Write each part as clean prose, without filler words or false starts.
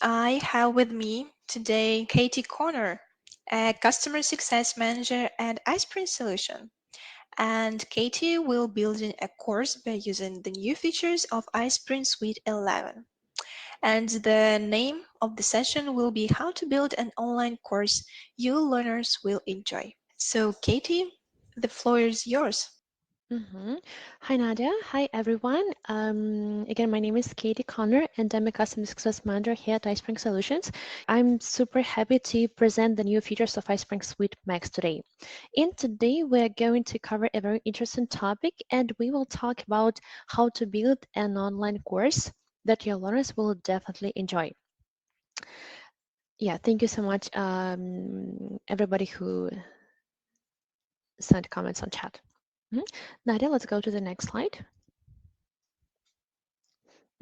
I have with me today Katie Corner, a customer success manager at iSpring Solution. And Katie will build a course by using the new features of iSpring Suite 11. And the name of the session will be How to Build an Online Course You Learners Will Enjoy. So, Katie, the floor is yours. Mhm. Hi, Nadia. Hi, everyone. Again, my name is Katie Connor, and I'm a Customer Success Manager here at iSpring Solutions. I'm super happy to present the new features of iSpring Suite Max today. And today, we're going to cover a very interesting topic, and we will talk about how to build an online course that your learners will definitely enjoy. Yeah, thank you so much, everybody who sent comments on chat. Mhm. Nadia, let's go to the next slide.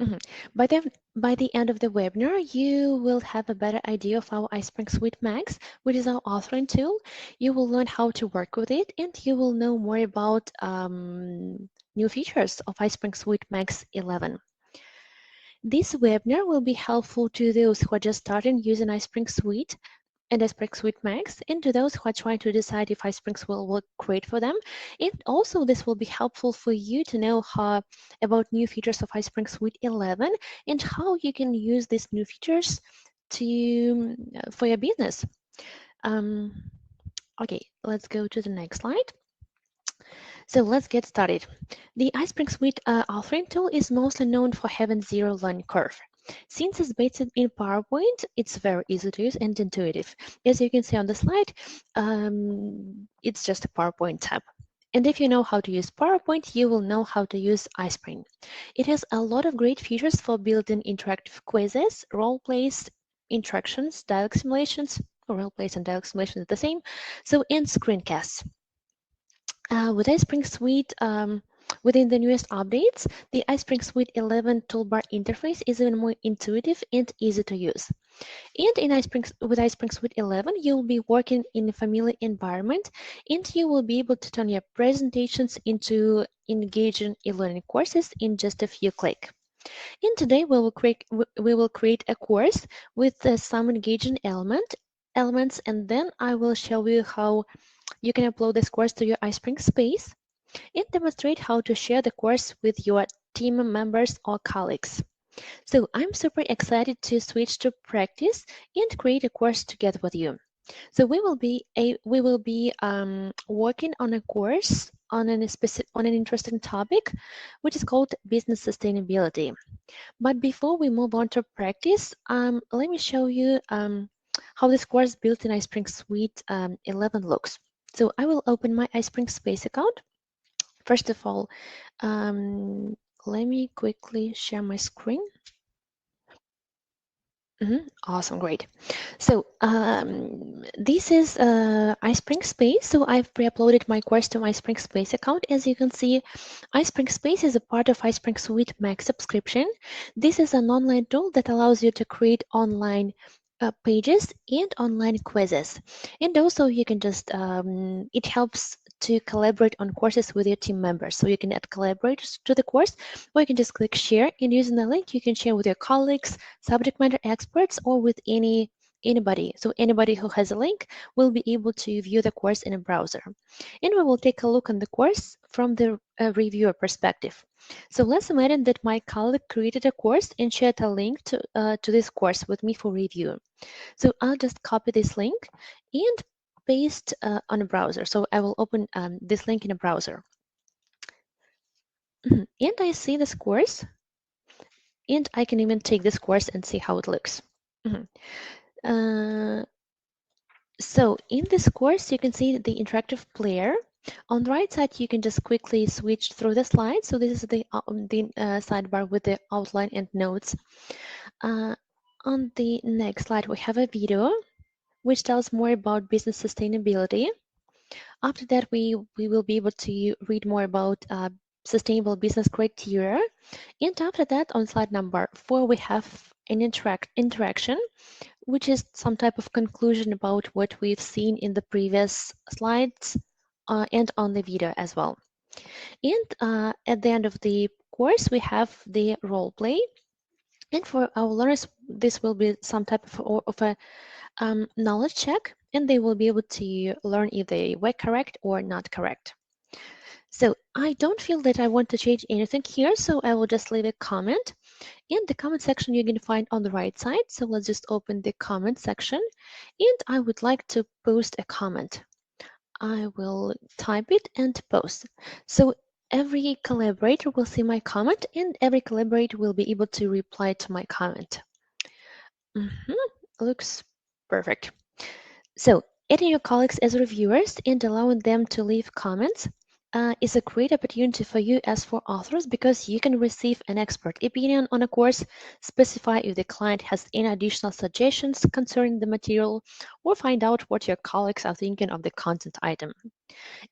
Mhm. By the end of the webinar, you will have a better idea of our iSpring Suite Max, which is our authoring tool. You will learn how to work with it, and you will know more about new features of iSpring Suite Max 11. This webinar will be helpful to those who are just starting using iSpring Suite and iSpring Suite Max, and to those who are trying to decide if iSpring will work great for them. And also, this will be helpful for you to know about new features of iSpring Suite 11 and how you can use these new features to for your business. Um, okay, let's go to the next slide. So let's get started. The iSpring Suite authoring tool is mostly known for having zero learning curve. Since it's based in PowerPoint, it's very easy to use and intuitive. As you can see on the slide, it's just a PowerPoint tab. And if you know how to use PowerPoint, you will know how to use iSpring. It has a lot of great features for building interactive quizzes, role plays, interactions, dialogue simulations, role plays and dialogue simulations are the same, so and screencasts. With iSpring Suite, within the newest updates, the iSpring Suite 11 toolbar interface is even more intuitive and easy to use. And with iSpring Suite 11, you'll be working in a familiar environment, and you will be able to turn your presentations into engaging e-learning courses in just a few clicks. And today we will create a course with some engaging elements, and then I will show you how you can upload this course to your iSpring space and demonstrate how to share the course with your team members or colleagues. So I'm super excited to switch to practice and create a course together with you. So we will be working on a course on on an interesting topic, which is called business sustainability. But before we move on to practice, let me show you how this course built in iSpring Suite 11 looks. So I will open my iSpring Space account. First of all, let me quickly share my screen. Awesome, great. So this is iSpring Space. So I've pre-uploaded my course to my iSpring Space account. As you can see, iSpring Space is a part of iSpring Suite Max subscription. This is an online tool that allows you to create online pages and online quizzes. And also you can just, it helps to collaborate on courses with your team members. So you can add collaborators to the course, or you can just click share, and using the link, you can share with your colleagues, subject matter experts, or with anybody. So anybody who has a link will be able to view the course in a browser. And we will take a look on the course from the reviewer perspective. So let's imagine that my colleague created a course and shared a link to this course with me for review. So I'll just copy this link and paste on a browser. So I will open this link in a browser. And I see this course, and I can even take this course and see how it looks. Uh, so in this course, you can see the interactive player. On the right side, you can just quickly switch through the slides. So this is the sidebar with the outline and notes. On the next slide, we have a video which tells more about business sustainability. After that, we will be able to read more about sustainable business criteria. And after that, on slide number 4, we have an interaction, which is some type of conclusion about what we've seen in the previous slides and on the video as well. And at the end of the course, we have the role play. And for our learners, this will be some type of a knowledge check, and they will be able to learn if they were correct or not correct. So I don't feel that I want to change anything here, so I will just leave a comment. In the comment section, you can find on the right side. So let's just open the comment section, and I would like to post a comment. I will type it and post. So every collaborator will see my comment, and every collaborator will be able to reply to my comment. Looks perfect. So, adding your colleagues as reviewers and allowing them to leave comments is a great opportunity for you as for authors because you can receive an expert opinion on a course, specify if the client has any additional suggestions concerning the material, or find out what your colleagues are thinking of the content item.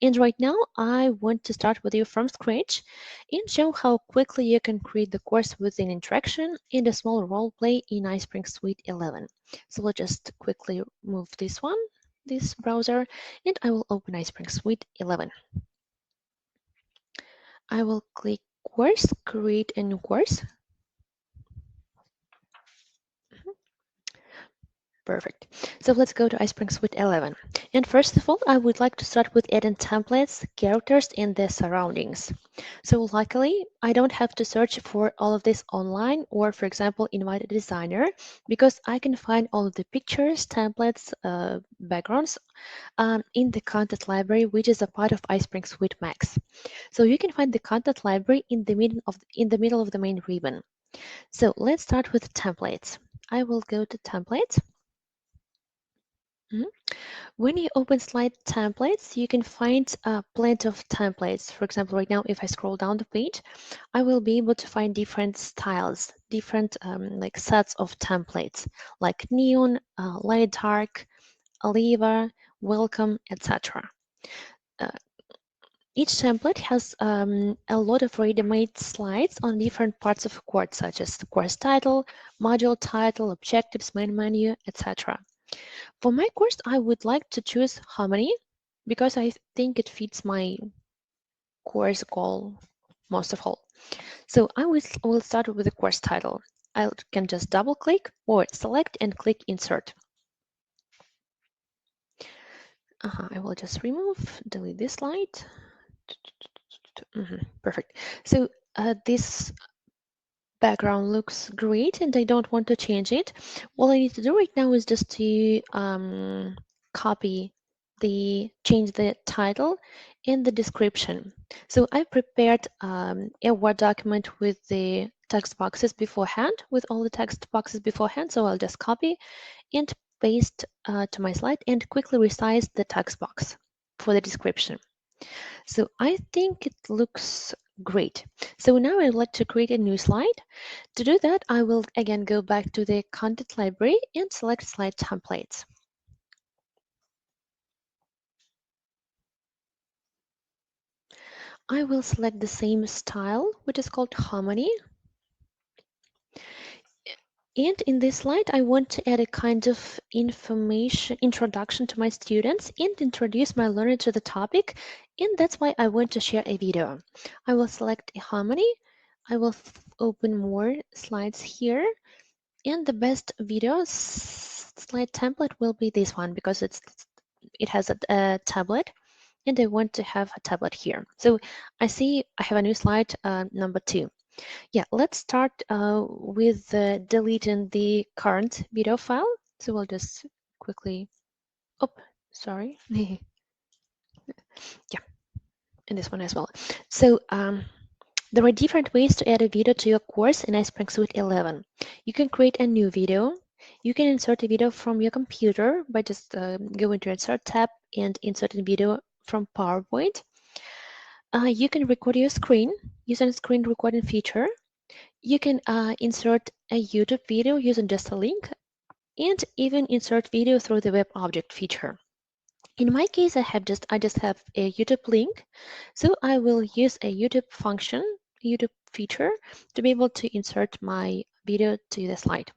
And right now, I want to start with you from scratch and show how quickly you can create the course with an interaction and a small role play in iSpring Suite 11. So let's just quickly move this browser, and I will open iSpring Suite 11. I will click course, create a new course. Perfect. So let's go to iSpring Suite 11. And first of all, I would like to start with adding templates, characters, and their surroundings. So luckily, I don't have to search for all of this online or, for example, invite a designer because I can find all of the pictures, templates, backgrounds in the content library, which is a part of iSpring Suite Max. So you can find the content library in the middle of the main ribbon. So let's start with templates. I will go to templates. Mhm. When you open slide templates, you can find plenty of templates. For example, right now, if I scroll down the page, I will be able to find different styles, different like sets of templates, like neon, light dark, Aliva, welcome, etc. Uh, each template has a lot of ready-made slides on different parts of course, such as the course title, module title, objectives, main menu, etc. For my course, I would like to choose Harmony because I think it fits my course goal most of all. So will start with the course title. I can just double click or select and click Insert. I will just delete this slide. Perfect. So this background looks great and I don't want to change it. All I need to do right now is just to copy change the title and the description. So I prepared a Word document with the text boxes beforehand, with all the text boxes beforehand. So I'll just copy and paste to my slide and quickly resize the text box for the description. So I think it looks great. So now I'd like to create a new slide. To do that, I will again go back to the content library and select slide templates. I will select the same style, which is called Harmony. And in this slide, I want to add a kind of introduction to my students and introduce my learner to the topic. And that's why I want to share a video. I will select a Harmony. I will open more slides here. And the best video slide template will be this one because it has a tablet and I want to have a tablet here. So I see I have a new slide, number 2. Yeah, let's start with deleting the current video file. So we'll just quickly, oh, sorry. Yeah, and this one as well. So there are different ways to add a video to your course in iSpring Suite 11. You can create a new video. You can insert a video from your computer by just going to Insert tab and inserting video from PowerPoint. You can record your screen using a screen recording feature. You can insert a YouTube video using just a link and even insert video through the web object feature. In my case, I just have a YouTube link, so I will use a YouTube function, YouTube feature, to be able to insert my video to the slide.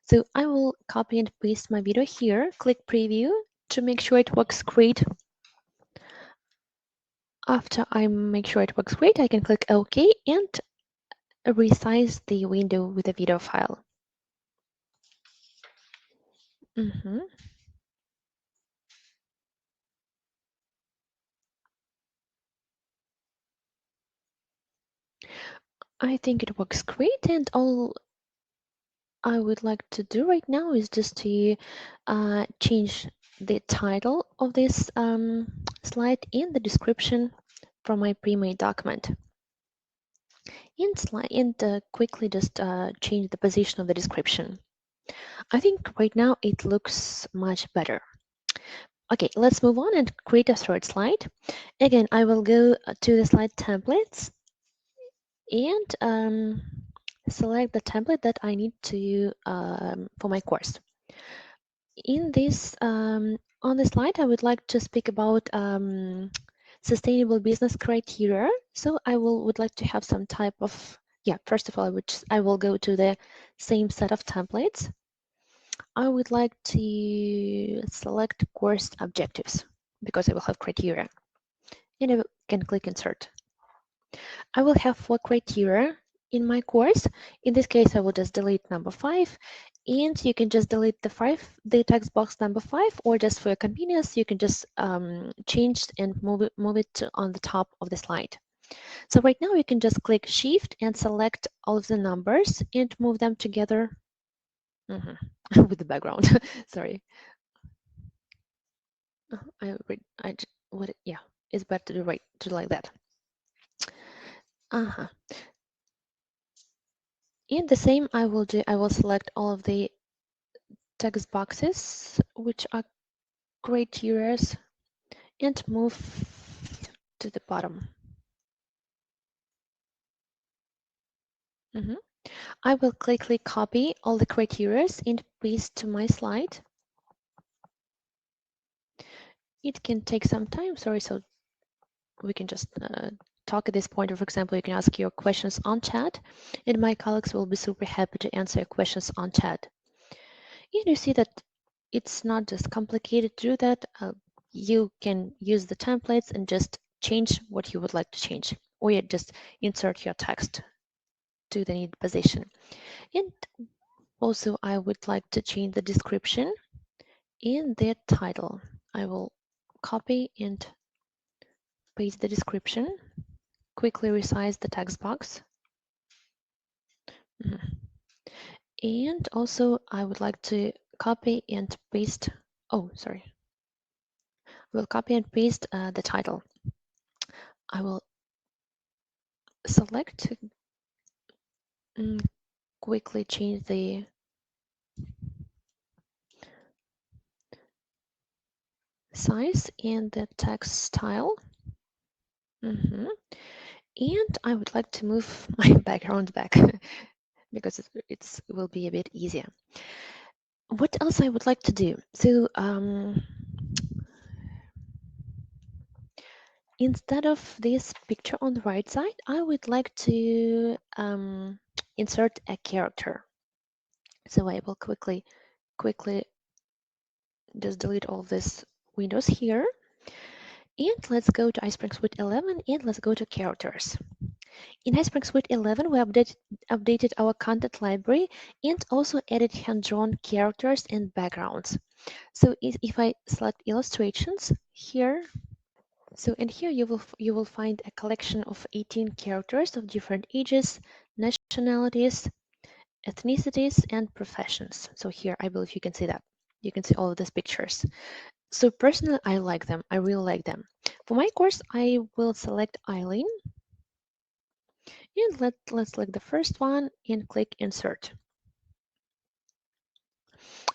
So I will copy and paste my video here, click preview to make sure it works great. After I make sure it works great, I can click OK and resize the window with the video file. Mhm. I think it works great, and all I would like to do right now is just to change the title of this slide in the description from my pre-made document. And quickly just change the position of the description. I think right now it looks much better. Okay, let's move on and create a third slide. Again, I will go to the slide templates and select the template that I need to for my course. In this on this slide, I would like to speak about sustainable business criteria. So I would like to have some type of First of all, I will go to the same set of templates. I would like to select course objectives because I will have criteria, and I can click insert. I will have 4 criteria in my course. In this case, I will just delete number 5, and you can just delete the text box number 5, or just for your convenience, you can just change and move it on the top of the slide. So right now, you can just click Shift and select all of the numbers and move them together with the background. Sorry. It's better to do like that. Uh-huh. And the same I will do. I will select all of the text boxes, which are criteria, and move to the bottom. Mhm. I will quickly copy all the criteria and paste to my slide. It can take some time, sorry, so we can just talk at this point. For example, you can ask your questions on chat, and my colleagues will be super happy to answer your questions on chat. And you see that it's not just complicated to do that. You can use the templates and just change what you would like to change, or you just insert your text to the needed position. And also, I would like to change the description in the title. I will copy and paste the description, quickly resize the text box. And also, I would like to copy and paste. Oh, sorry. We'll copy and paste the title. I will select, quickly change the size and the text style. And I would like to move my background back because it will be a bit easier. What else I would like to do? So instead of this picture on the right side, I would like to insert a character. So I will quickly just delete all of these windows here. And let's go to iSpring Suite 11 and let's go to characters. In iSpring Suite 11, we updated our content library and also added hand-drawn characters and backgrounds. So if I select illustrations here, so in here you will find a collection of 18 characters of different ages, nationalities, ethnicities, and professions. So here I believe you can see that. You can see all of these pictures. So personally, I like them. I really like them. For my course, I will select Eileen. And let's select the first one and click Insert.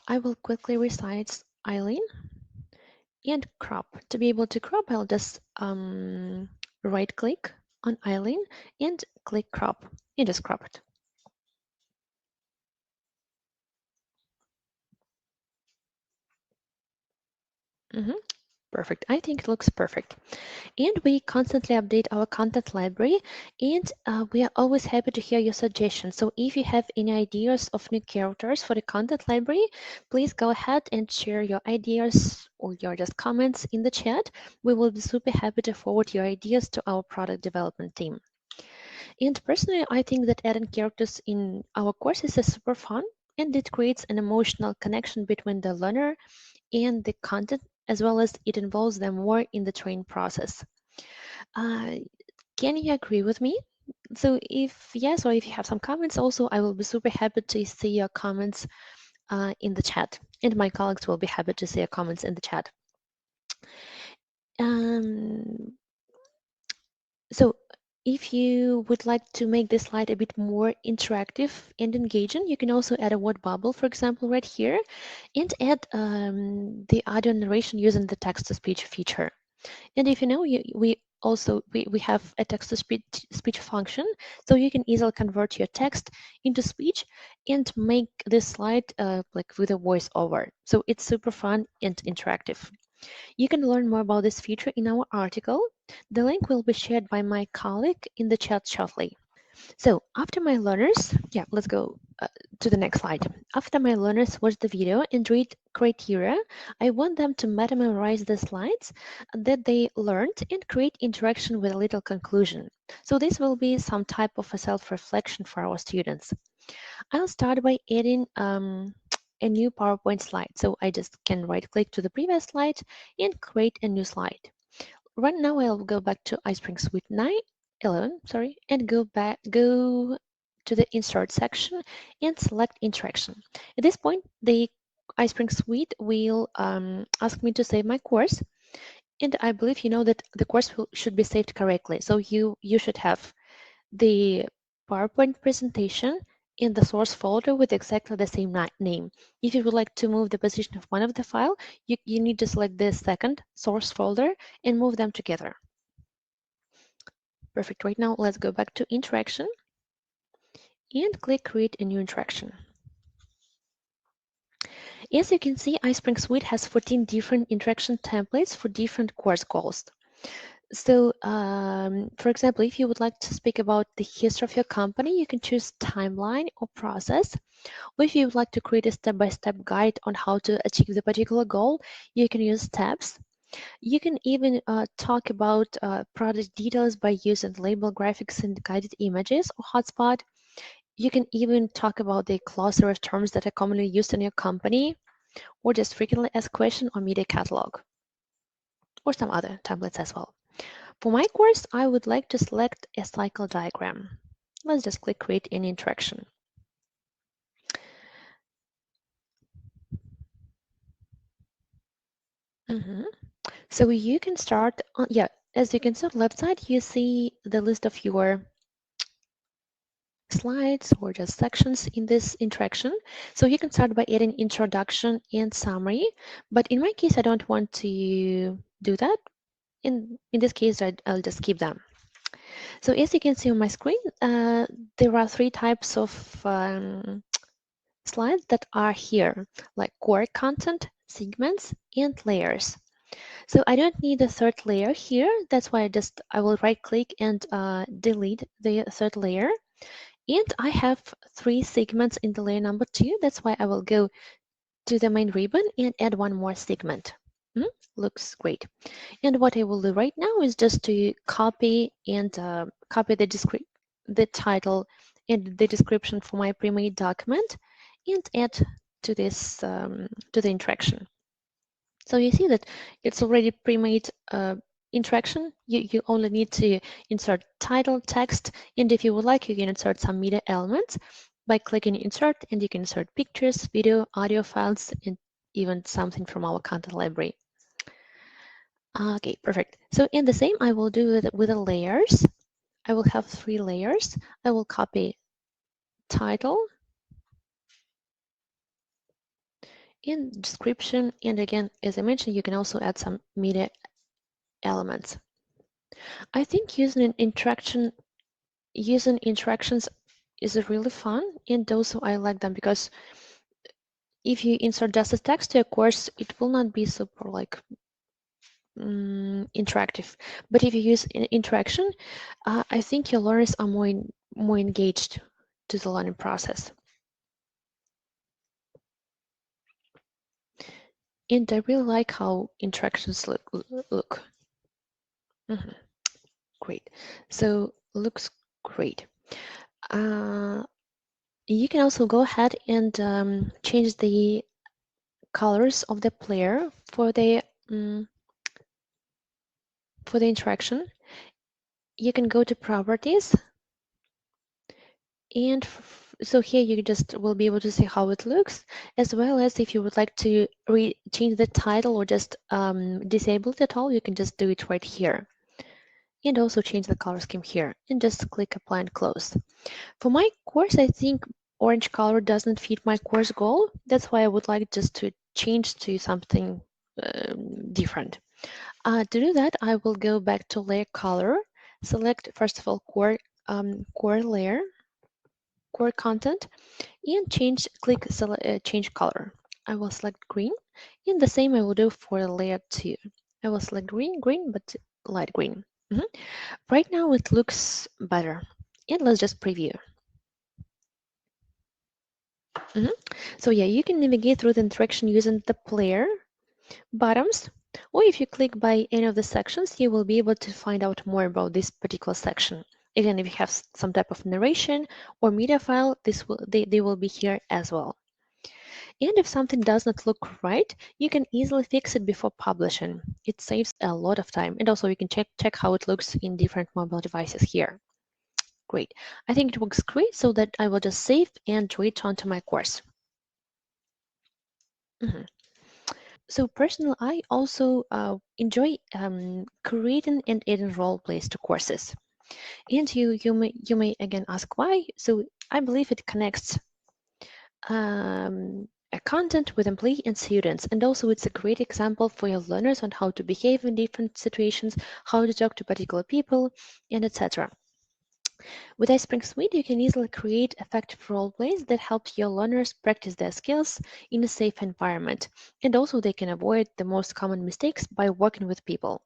I will quickly resize Eileen and crop. To be able to crop, I'll just right click on Eileen and click crop and just crop it. Perfect. I think it looks perfect. And we constantly update our content library, and we are always happy to hear your suggestions. So if you have any ideas of new characters for the content library, please go ahead and share your ideas or your just comments in the chat. We will be super happy to forward your ideas to our product development team. And personally, I think that adding characters in our courses is super fun, and it creates an emotional connection between the learner and the content, as well as it involves them more in the training process. Uh, can you agree with me? So if yes, or if you have some comments, also I will be super happy to see your comments in the chat, and my colleagues will be happy to see your comments in the chat. Um, so if you would like to make this slide a bit more interactive and engaging, you can also add a word bubble, for example, right here, and add the audio narration using the text-to-speech feature. And if you know, we have a text-to-speech function, so you can easily convert your text into speech and make this slide like with a voiceover. So it's super fun and interactive. You can learn more about this feature in our article. The link will be shared by my colleague in the chat shortly. So after my learners, yeah, let's go to the next slide. After my learners watch the video and read criteria, I want them to meta-memorize the slides that they learned and create interaction with a little conclusion. So this will be some type of a self-reflection for our students. I'll start by adding a new PowerPoint slide. So I just can right-click to the previous slide and create a new slide. Right now I'll go back to iSpring Suite 11, sorry, and go to the insert section and select interaction. At this point, the iSpring Suite will ask me to save my course, and I believe you know that the course should be saved correctly. So you should have the PowerPoint presentation in the source folder with exactly the same name. If you would like to move the position of one of the file, you need to select the second source folder and move them together. Perfect. Right now, let's go back to interaction and click create a new interaction. As you can see, iSpring Suite has 14 different interaction templates for different course goals. So, for example, if you would like to speak about the history of your company, you can choose timeline or process. Or if you would like to create a step-by-step guide on how to achieve the particular goal, you can use tabs. You can even talk about product details by using label graphics and guided images or hotspot. You can even talk about the glossary of terms that are commonly used in your company, or just frequently asked question or media catalog, or some other templates as well. For my course, I would like to select a cycle diagram. Let's just click create an interaction. Mhm. So you can start, yeah, as you can see on the left side, you see the list of your slides or just sections in this interaction. So you can start by adding introduction and summary, but in my case, I don't want to do that. In this case, I'll just skip them. So as you can see on my screen, there are three types of slides that are here, like core content, segments, and layers. So I don't need a third layer here. That's why I will right click and delete the third layer. And I have three segments in the layer number 2. That's why I will go to the main ribbon and add one more segment. Looks great. And what I will do right now is just to copy and copy the title and the description for my pre-made document and add to this to the interaction. So you see that it's already pre-made interaction. You only need to insert title, text, and if you would like, you can insert some media elements by clicking insert, and you can insert pictures, video, audio files, and even something from our content library. Okay, perfect. So in the same, I will do it with the layers. I will have 3 layers. I will copy title and description. And again, as I mentioned, you can also add some media elements. I think using interactions is really fun, and also I like them because if you insert just a text to a course, it will not be super like interactive. But if you use interaction, I think your learners are more engaged to the learning process. And I really like how interactions look. Mhm, great. So looks great. Uh, you can also go ahead and change the colors of the player mm, for the interaction. You can go to properties, and so here you just will be able to see how it looks, as well as if you would like to change the title or just disable it all, you can just do it right here. And also change the color scheme here and just click apply and close. For my course, I think orange color doesn't fit my course goal. That's why I would like just to change to something different. To do that, I will go back to layer color, select first of all core layer, core content, and click change color. I will select green, and the same I will do for layer 2. I will select green, but light green. Mhm. Right now it looks better. And let's just preview. Mhm. So yeah, you can navigate through the interaction using the player buttons, or if you click by any of the sections, you will be able to find out more about this particular section. Again, if you have some type of narration or media file, they will be here as well. And if something does not look right, you can easily fix it before publishing. It saves a lot of time. And also you can check how it looks in different mobile devices here. Great. I think it works great, so that I will just save and return to my course. Mhm. So personally, I also enjoy creating and adding role plays to courses. And you may again ask why. So I believe it connects a content with employee and students, and also it's a great example for your learners on how to behave in different situations, how to talk to particular people, and etc. With iSpring Suite, you can easily create effective role plays that help your learners practice their skills in a safe environment. And also they can avoid the most common mistakes by working with people.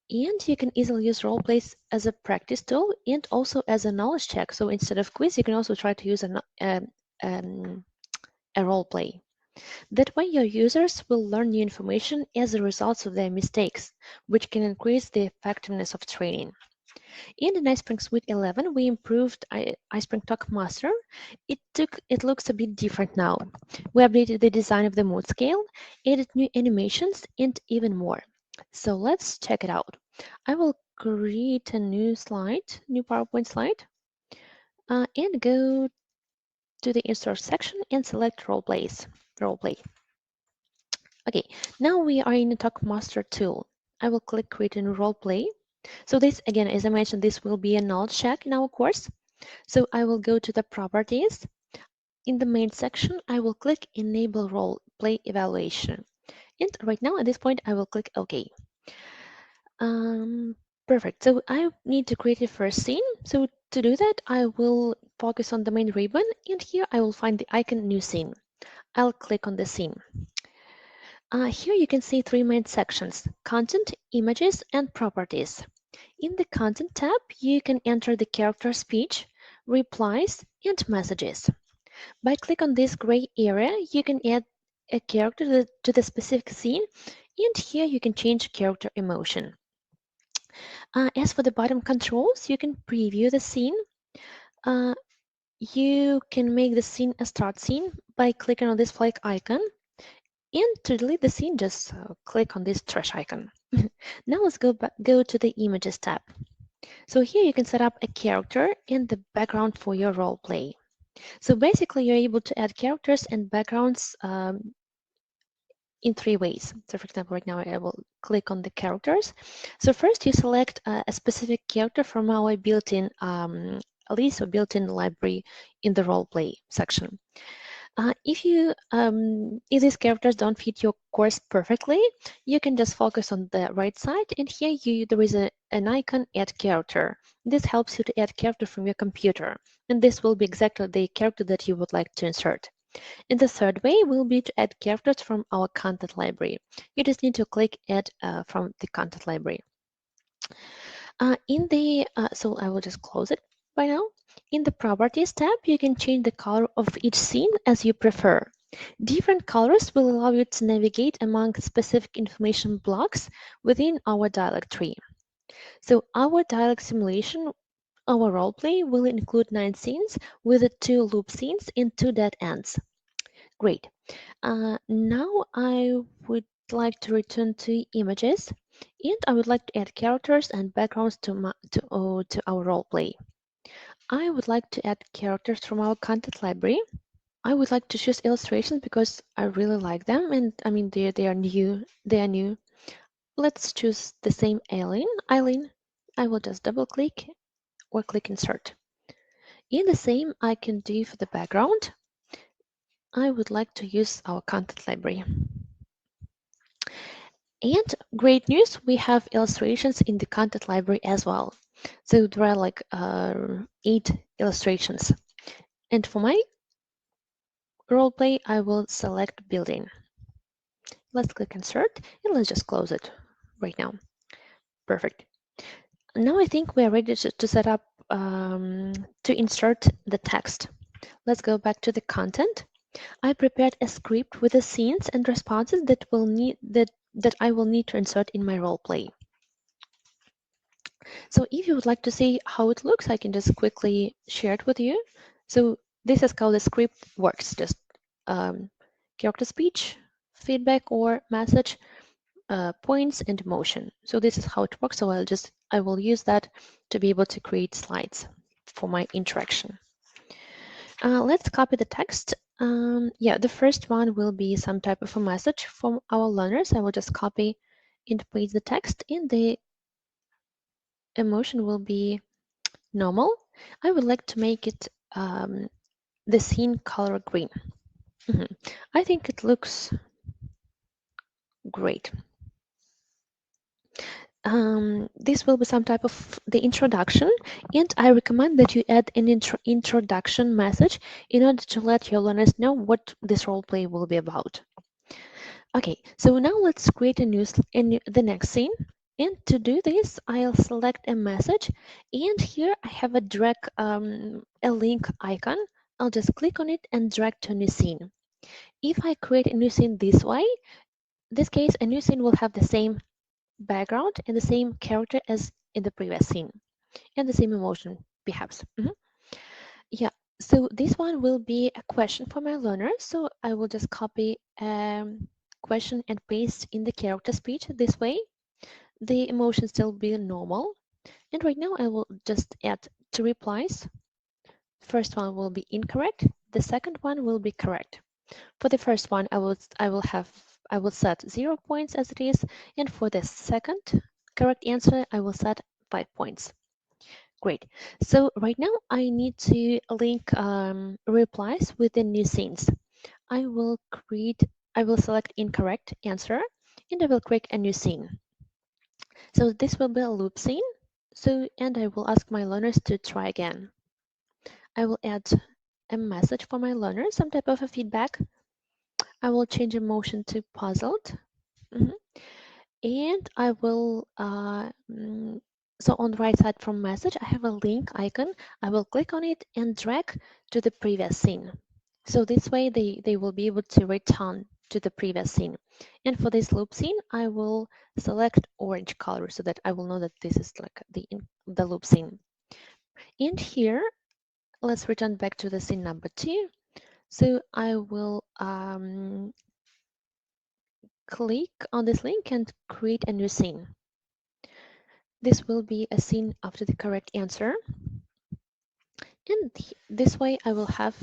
And you can easily use role plays as a practice tool and also as a knowledge check. So instead of quiz, you can also try to use um, a role play. That way, your users will learn new information as a result of their mistakes, which can increase the effectiveness of training. In iSpring Suite 11, we improved iSpring Talk Master. It looks a bit different now. We updated the design of the mood scale, added new animations, and even more. So let's check it out. I will create a new PowerPoint slide, and go to the Insert section and select Role Plays. Role Play. Okay, now we are in the Talk Master tool. I will click Create a new Role Play. So this, again, as I mentioned, this will be a knowledge check in our course. So I will go to the properties. In the main section, I will click Enable Role Play Evaluation. And right now, at this point, I will click OK. Um, Perfect. So I need to create a first scene. So to do that, I will focus on the main ribbon, and here I will find the icon New Scene. I'll click on the scene. Here you can see three main sections: Content, Images, and Properties. In the Content tab, you can enter the character speech, replies, and messages. By click on this gray area, you can add a character to the specific scene, and here you can change character emotion. As for the bottom controls, you can preview the scene. Uh, you can make the scene a start scene by clicking on this flag icon. And to delete the scene, just click on this trash icon. Now let's go to the Images tab. So here you can set up a character and the background for your role play. So basically, you're able to add characters and backgrounds in three ways. So for example, right now I will click on the characters. So first you select a specific character from our built-in list or built-in library in the role play section. If these characters don't fit your course perfectly, you can just focus on the right side, and here there is an icon Add Character. This helps you to add character from your computer, and this will be exactly the character that you would like to insert. And the third way will be to add characters from our content library. You just need to click Add from the content library. So I will just close it by now. In the Properties tab, you can change the color of each scene as you prefer. Different colors will allow you to navigate among specific information blocks within our dialog tree. So our dialog simulation, our roleplay will include 9 scenes with 2 loop scenes and 2 dead ends. Great. Now I would like to return to images, and I would like to add characters and backgrounds to our roleplay. I would like to add characters from our content library. I would like to choose illustrations because I really like them, and I mean they are new. They are new. Let's choose the same Eileen. Eileen. I will just double click or click insert. In the same I can do for the background. I would like to use our content library. And great news, we have illustrations in the content library as well. So there are like 8 illustrations. And for my roleplay, I will select building. Let's click insert and let's just close it right now. Perfect. Now I think we are ready to set up to insert the text. Let's go back to the content. I prepared a script with the scenes and responses that I will need to insert in my roleplay. So if you would like to see how it looks, I can just quickly share it with you. So this is how the script works, just character speech, feedback or message, points and motion. So this is how it works. So I will use that to be able to create slides for my interaction. Let's copy the text. Yeah, the first one will be some type of a message from our learners. I will just copy and paste the text, and the emotion will be normal. I would like to make it the scene color green. I think it looks great. This will be some type of the introduction, and I recommend that you add an introduction message in order to let your learners know what this role play will be about. Okay, so now let's create in the next scene. And to do this, I'll select a message, and here I have a link icon. I'll just click on it and drag to a new scene. If I create a new scene this way, this case, a new scene will have the same background and the same character as in the previous scene, and the same emotion, perhaps. Yeah, so this one will be a question for my learner. So I will just copy question and paste in the character speech. This way, the emotion still be normal. And right now I will just add 2 replies. First one will be incorrect. The second one will be correct. For the first one, I will set 0 points as it is, and for the second correct answer, I will set 5 points. Great. So right now I need to link replies with the new scenes. I will select incorrect answer, and I will create a new scene. So this will be a loop scene. And I will ask my learners to try again. I will add a message for my learners, some type of a feedback. I will change emotion to puzzled. And I will, so on the right side from message, I have a link icon. I will click on it and drag to the previous scene. So this way they will be able to return to the previous scene. And for this loop scene, I will select orange color so that I will know that this is like the loop scene. And here, let's return back to the scene number 2. So I will click on this link and create a new scene. This will be a scene after the correct answer. And this way I will have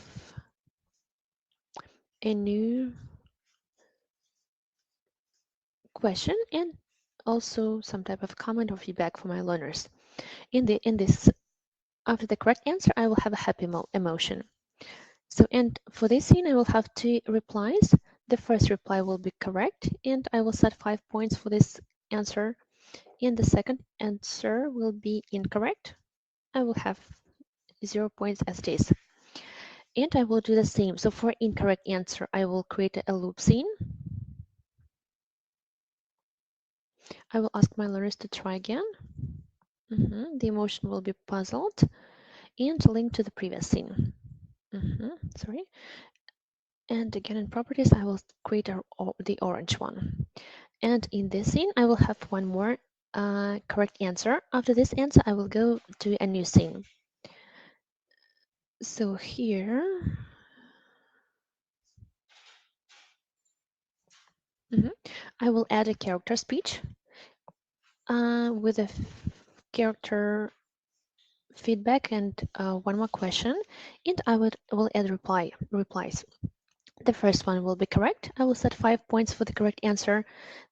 a new question and also some type of comment or feedback for my learners. In this, after the correct answer, I will have a happy emotion. So, and for this scene, I will have 2 replies. The first reply will be correct, and I will set 5 points for this answer. And the second answer will be incorrect. I will have 0 points as it is. And I will do the same. So for incorrect answer, I will create a loop scene. I will ask my learners to try again. The emotion will be puzzled and link to the previous scene. Sorry. And again in properties, I will create the orange one. And in this scene, I will have one more correct answer. After this answer, I will go to a new scene. So here, I will add a character speech with a character feedback and one more question, and I will add replies. The first one will be correct. I will set 5 points for the correct answer.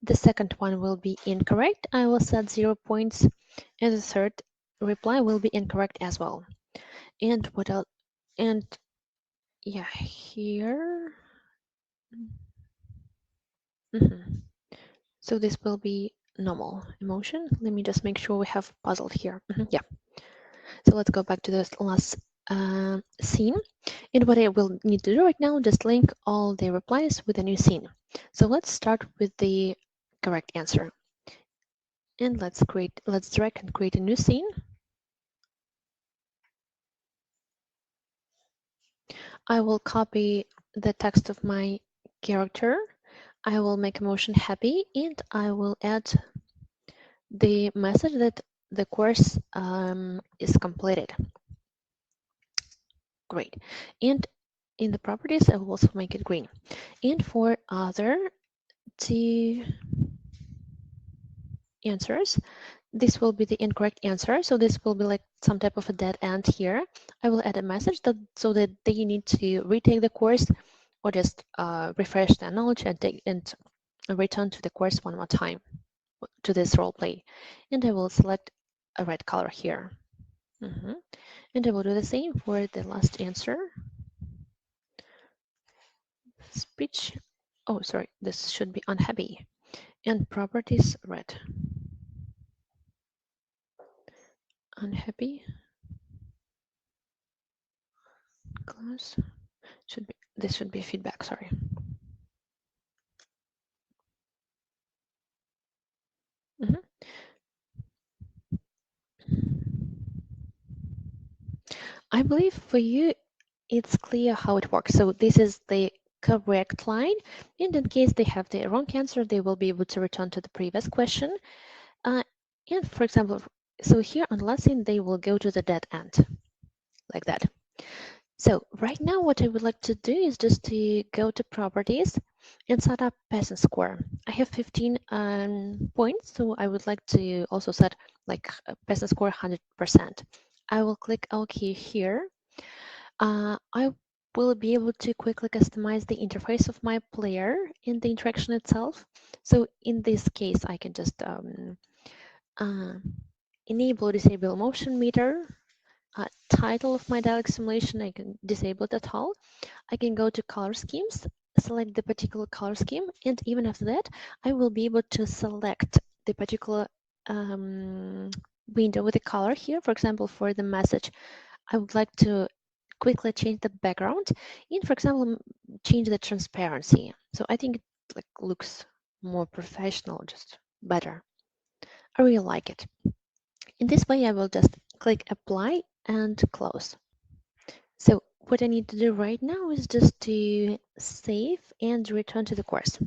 The second one will be incorrect. I will set 0 points, and the third reply will be incorrect as well. And what else? And yeah, here. So this will be normal emotion. Let me just make sure we have puzzled here. Yeah. So let's go back to this last scene. And what I will need to do right now, just link all the replies with a new scene. So let's start with the correct answer. And let's drag and create a new scene. I will copy the text of my character. I will make emotion happy, and I will add the message that the course is completed. Great. And in the properties, I will also make it green. And for other two answers, this will be the incorrect answer. So this will be like some type of a dead end here. I will add a message that so that they need to retake the course or just refresh their knowledge and return to the course one more time to this role play. And I will select a red color here. And I will do the same for the last answer. Speech. Oh, sorry, this should be unhappy. And properties red. Unhappy. Class. This should be feedback, sorry. I believe for you, it's clear how it works. So this is the correct line. And in case they have the wrong answer, they will be able to return to the previous question. And for example, so here on the last scene, they will go to the dead end, like that. So right now, what I would like to do is just to go to properties and set up passing score. I have 15 points, so I would like to also set like a passing score 100%. I will click OK here. I will be able to quickly customize the interface of my player in the interaction itself. So in this case, I can just enable disable motion meter. Title of my dialog simulation, I can disable it at all. I can go to color schemes, select the particular color scheme, and even after that, I will be able to select the particular window with the color here. For example, for the message, I would like to quickly change the background and, for example, change the transparency. So I think it looks more professional, just better. I really like it. In this way, I will just click apply and close. So what I need to do right now is just to save and return to the course.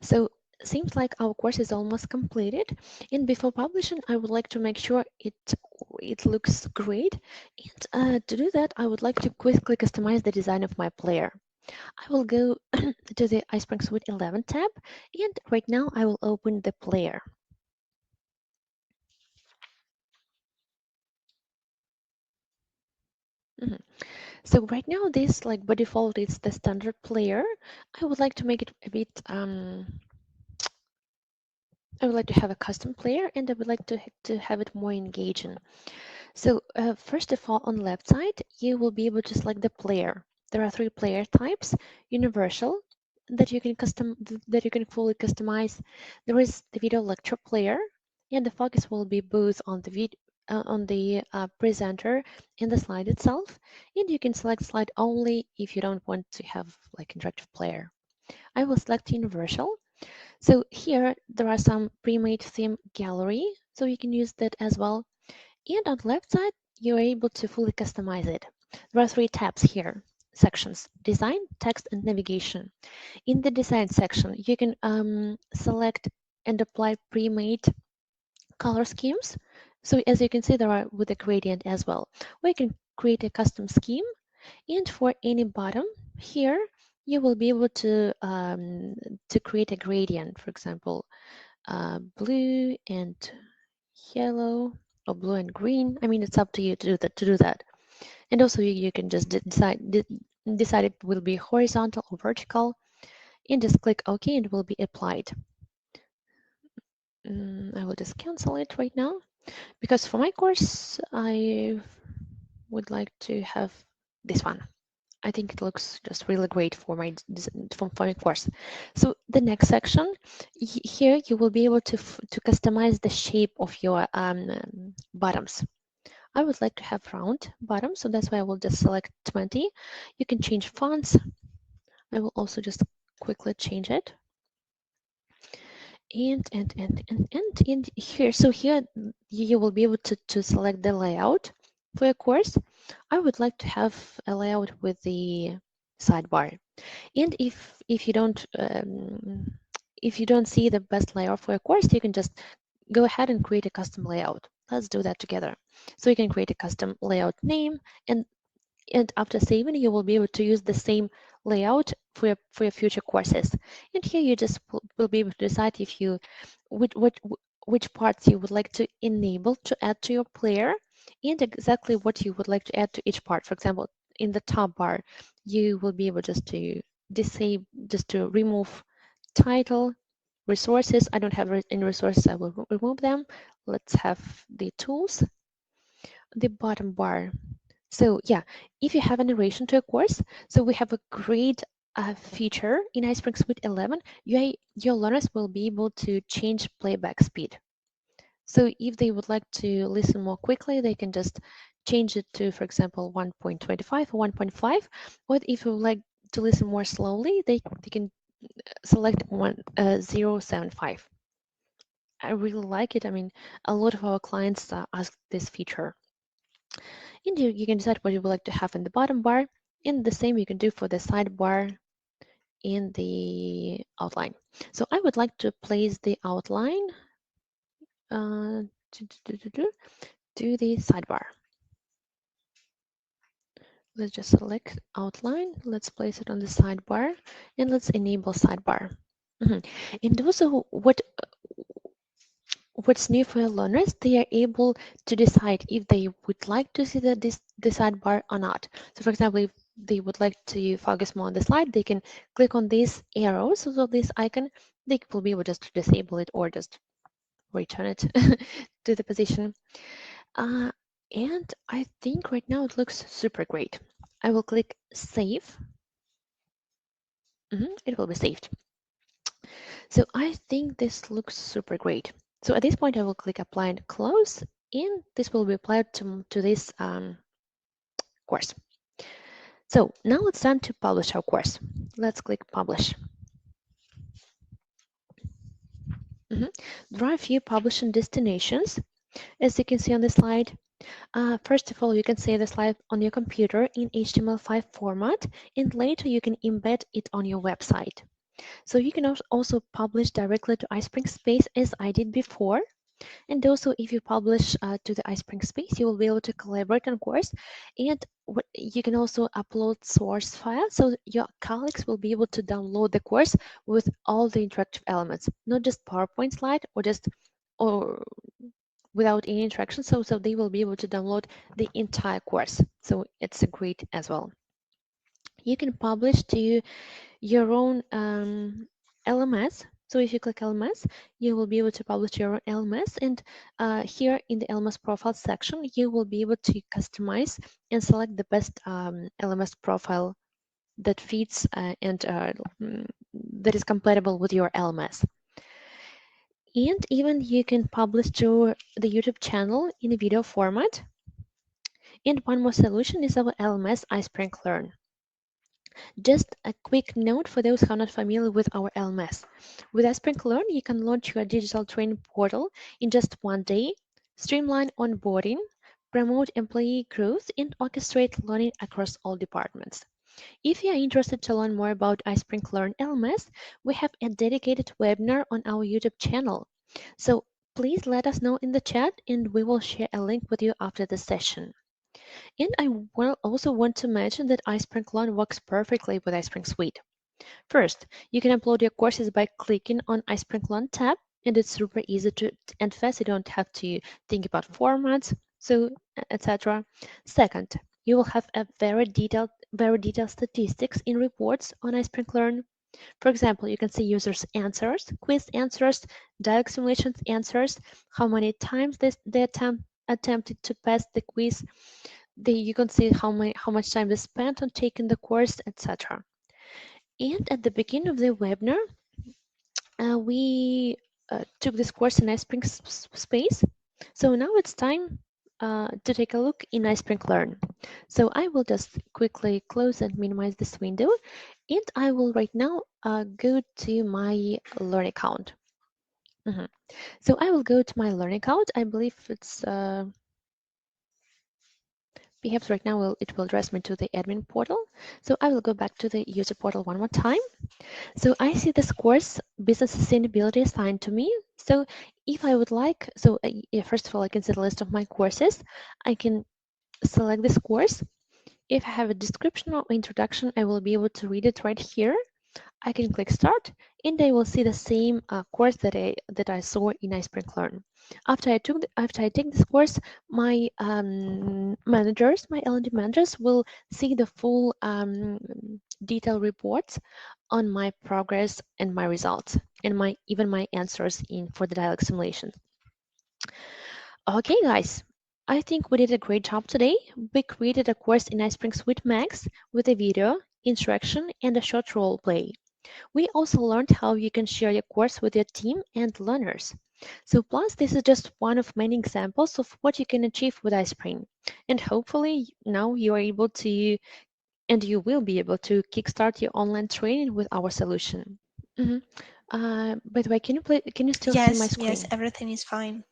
So seems like our course is almost completed, and before publishing I would like to make sure it looks great, and to do that I would like to quickly customize the design of my player. I will go to the iSpring Suite 11 tab, and right now I will open the player. So right now this, like by default, it's the standard player. I would like to make it a bit I would like to have a custom player, and I would like to have it more engaging. So first of all, on the left side, you will be able to select the player. There are 3 player types: universal, that you can fully customize. There is the video lecture player, and the focus will be both on the on the presenter in the slide itself, and you can select slide only if you don't want to have like interactive player. I will select universal. So here there are some pre-made theme gallery, so you can use that as well. And on the left side, you're able to fully customize it. There are three tabs here, sections: design, text, and navigation. In the design section, you can select and apply pre-made color schemes. So as you can see, there are with a gradient as well. Or you can create a custom scheme, and for any bottom here, you will be able to create a gradient. For example, blue and yellow, or blue and green. I mean, it's up to you to do that. And also, you can just decide it will be horizontal or vertical, and just click OK, and it will be applied. I will just cancel it right now, because for my course, I would like to have this one. I think it looks just really great for my course. So the next section here, you will be able to customize the shape of your bottoms. I would like to have round bottoms, so that's why I will just select 20. You can change fonts. I will also just quickly change it. And here, so here you will be able to select the layout for your course. I would like to have a layout with the sidebar. And if you don't see the best layout for your course, you can just go ahead and create a custom layout. Let's do that together. So you can create a custom layout name, and after saving, you will be able to use the same layout for your future courses. And here you just will be able to decide if you which parts you would like to enable to add to your player, and exactly what you would like to add to each part. For example, in the top bar, you will be able just to remove title, resources. I don't have any resources, I will remove them. Let's have the tools, the bottom bar. So yeah, if you have a narration to a course, so we have a great feature in iSpring Suite 11. Your learners will be able to change playback speed. So if they would like to listen more quickly, they can just change it to, for example, 1.25 or 1.5. Or if you would like to listen more slowly, they can select 0.75. I really like it. I mean, a lot of our clients ask this feature. And you can decide what you would like to have in the bottom bar, and the same you can do for the sidebar in the outline. So I would like to place the outline uh, to the sidebar. Let's just select outline. Let's place it on the sidebar, and let's enable sidebar. And also, what's new for learners, they are able to decide if they would like to see the sidebar or not. So for example, if they would like to focus more on the slide, they can click on these arrows, so this icon, they will be able just to disable it or just return it to the position. And I think right now it looks super great. I will click save. It will be saved. So I think this looks super great. So at this point, I will click apply and close, and this will be applied to this course. So now it's time to publish our course. Let's click publish. There are a few publishing destinations, as you can see on the slide. First of all, you can save the slide on your computer in HTML5 format, and later you can embed it on your website. So you can also publish directly to iSpring Space, as I did before. And also, if you publish to the iSpring Space, you will be able to collaborate on course. And you can also upload source files, so your colleagues will be able to download the course with all the interactive elements, not just PowerPoint slide or without any interaction. So they will be able to download the entire course. So it's a great as well. You can publish to your own LMS. So if you click LMS, you will be able to publish your own LMS. And here in the LMS profile section, you will be able to customize and select the best LMS profile that fits and that is compatible with your LMS. And even you can publish to the YouTube channel in a video format. And one more solution is our LMS iSpring Learn. Just a quick note for those who are not familiar with our LMS. With iSpring Learn, you can launch your digital training portal in just one day, streamline onboarding, promote employee growth, and orchestrate learning across all departments. If you are interested to learn more about iSpring Learn LMS, we have a dedicated webinar on our YouTube channel. So please let us know in the chat and we will share a link with you after the session. And I will also want to mention that iSpring Learn works perfectly with iSpring Suite. First, you can upload your courses by clicking on iSpring Learn tab, and it's super easy to and fast. You don't have to think about formats, so etc. Second, you will have a very detailed statistics in reports on iSpring Learn. For example, you can see users' answers, quiz answers, dialog simulations answers, how many times they attempted to pass the quiz. You can see how much time they spent on taking the course, etc. And at the beginning of the webinar, we took this course in iSpring space. So now it's time to take a look in iSpring Learn. So I will just quickly close and minimize this window. And I will right now go to my Learn account. Mhm. So I will go to my Learn account. I believe it's perhaps right now it will address me to the admin portal. So I will go back to the user portal one more time. So I see this course, Business Sustainability, assigned to me. So if I would like, yeah, first of all, I can see the list of my courses. I can select this course. If I have a description or introduction, I will be able to read it right here. I can click start and I will see the same course that I saw in iSpring Learn. After I take this course, my managers, my L&D managers will see the full detailed reports on my progress and my results and my even my answers in for the dialog simulation. Okay, guys. I think we did a great job today. We created a course in iSpring Suite Max with a video, instruction, and a short role play. We also learned how you can share your course with your team and learners. So plus, this is just one of many examples of what you can achieve with iSpring. And hopefully now you are able to, and you will be able to kickstart your online training with our solution. Mhm. By the way, can you still see my Yes, yes, screen? everything is fine.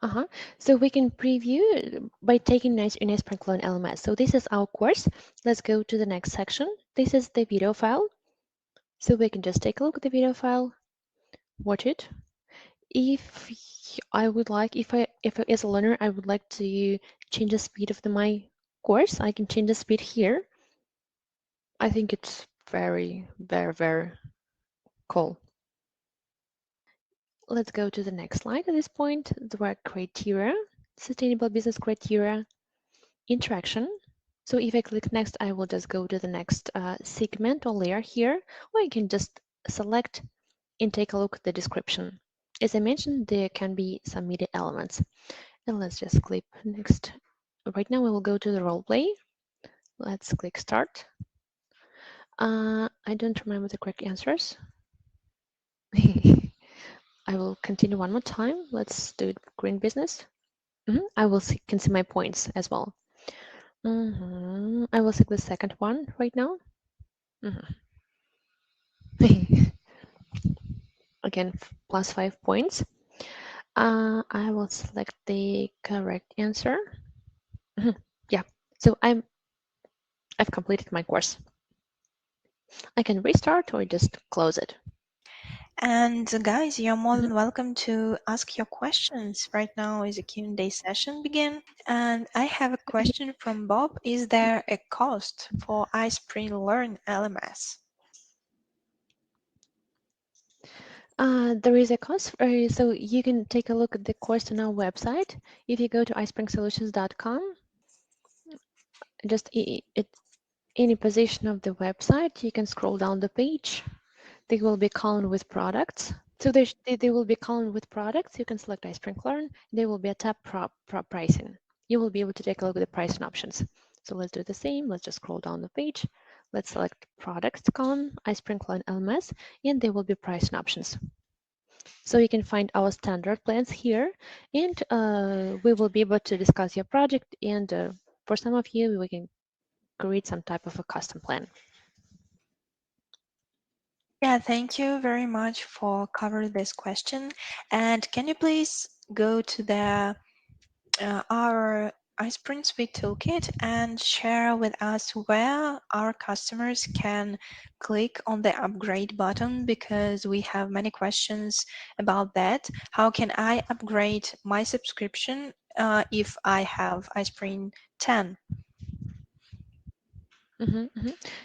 Uh-huh. So we can preview by taking nice in iSpring Learn LMS. So this is our course. Let's go to the next section. This is the video file. So we can just take a look at the video file, watch it. If I would like, if as a learner, I would like to change the speed of my course, I can change the speed here. I think it's very cool. Let's go to the next slide at this point. There are criteria, sustainable business criteria, interaction. So if I click next, I will just go to the next segment or layer here, or I can just select and take a look at the description. As I mentioned, there can be some media elements. And let's just click next. Right now we will go to the role play. Let's click start. I don't remember the correct answers. I will continue one more time. Let's do it green business. I will can see my points as well. I will select the second one right now. Again, plus 5 points. I will select the correct answer. Yeah, so I've completed my course. I can restart or just close it. And guys, you're more Mhm. than welcome to ask your questions. Right now is a Q&A session begin. And I have a question from Bob. Is there a cost for Ice Pre-Learn LMS? There is a cost, so you can take a look at the course on our website. If you go to iSpringSolutions.com, just at any position of the website, you can scroll down the page. They will be column with products. So they will be column with products. You can select iSpring Learn. There will be a tab pricing. You will be able to take a look at the pricing options. So let's do the same. Let's just scroll down the page. Let's select products column, iSpring Learn LMS, and there will be pricing options. So you can find our standard plans here, and we will be able to discuss your project. And for some of you, we can create some type of a custom plan. Yeah, thank you very much for covering this question. And can you please go to the our iSpring Suite toolkit and share with us where our customers can click on the upgrade button, because we have many questions about that. How can I upgrade my subscription if I have iSpring 10?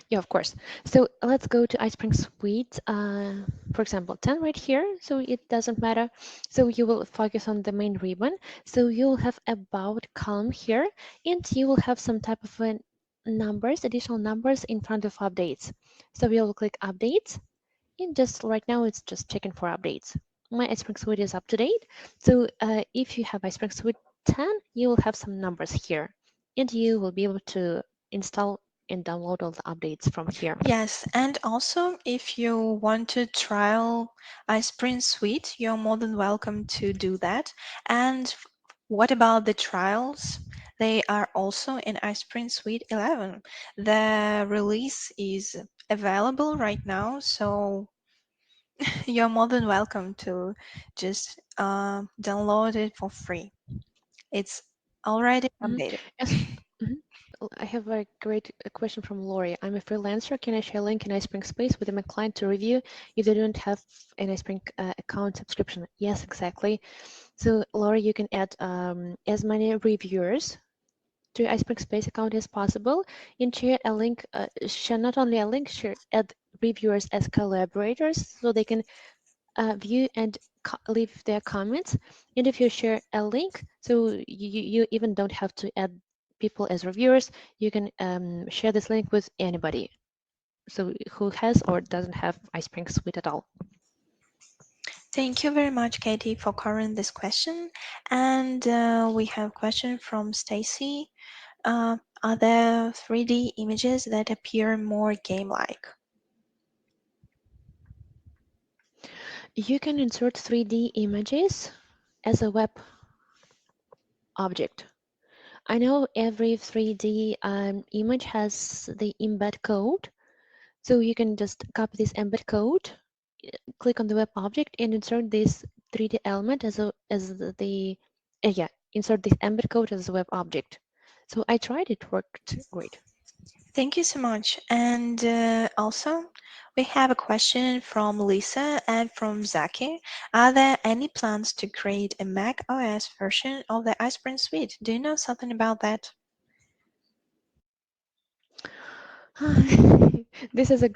Yeah, of course. So let's go to iSpring Suite, for example, 10 right here. So it doesn't matter. So you will focus on the main ribbon. So you'll have about column here, and you will have some type of numbers, additional numbers in front of updates. So we will click updates, and just right now it's just checking for updates. My iSpring Suite is up to date. So if you have iSpring Suite 10, you will have some numbers here, and you will be able to install and download all the updates from here. Yes, and also if you want to trial iSpring Suite, you're more than welcome to do that. And what about the trials? They are also in iSpring Suite 11. The release is available right now, so you're more than welcome to just download it for free. It's already Mhm. updated. Yes. Mhm. I have a great question from Lori. I'm a freelancer. Can I share a link in iSpring Space with my client to review if they don't have an iSpring account subscription? Yes, exactly. So, Lori, you can add as many reviewers to iSpring Space account as possible and share a link, share not only a link, share add reviewers as collaborators so they can view and leave their comments. And if you share a link, so you even don't have to add people as reviewers, you can share this link with anybody. So who has or doesn't have iSpring Suite at all. Thank you very much, Katie, for covering this question. And we have a question from Stacy. Are there 3D images that appear more game-like? You can insert 3D images as a web object. I know every 3D image has the embed code, so you can just copy this embed code, click on the web object, and insert this 3D element insert this embed code as a web object. So I tried, it worked great. Thank you so much. And also, we have a question from Lisa and from Zaki. Are there any plans to create a Mac OS version of the iSpring Suite? Do you know something about that? This is the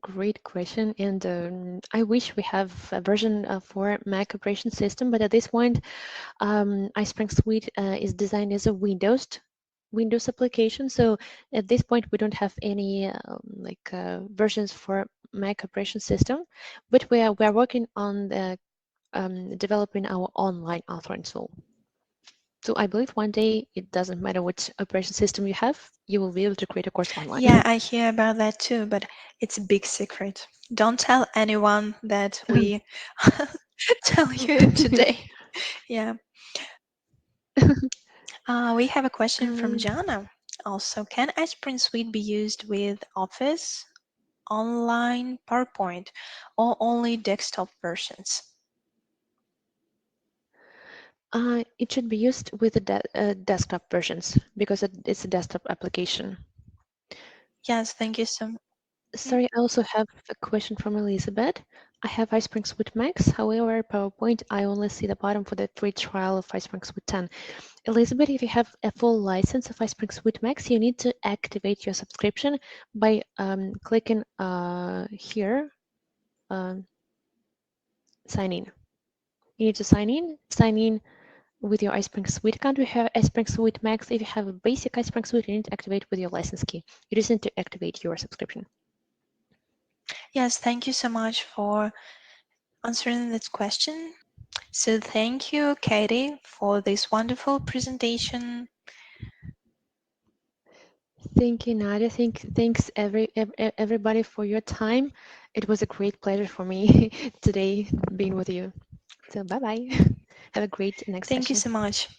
great question, and I wish we have a version for Mac operation system, but at this point, iSpring Suite is designed as a Windows application. So at this point, we don't have any versions for Mac operation system, but we are working on developing our online authoring tool. So I believe one day it doesn't matter which operation system you have, you will be able to create a course online. Yeah, I hear about that too, but it's a big secret. Don't tell anyone that we tell you today. Yeah. We have a question from Uh, Jana. Also, can iSprint Suite be used with Office, online, PowerPoint, or only desktop versions? it should be used with the desktop versions because it's a desktop application. Yes, thank you so much. Sorry, I also have a question from Elizabeth. I have iSpring Suite Max. However, PowerPoint, I only see the bottom for the free trial of iSpring Suite 10. Elizabeth, if you have a full license of iSpring Suite Max, you need to activate your subscription by clicking here, um, sign in. You need to sign in with your iSpring Suite account. We have iSpring Suite Max. If you have a basic iSpring Suite, you need to activate with your license key. You just need to activate your subscription. Yes, thank you so much for answering this question. So, thank you, Katie, for this wonderful presentation. Thank you, Nadia. Thanks everybody for your time. It was a great pleasure for me today being with you. So bye bye. Have a great next Thank you session. so much.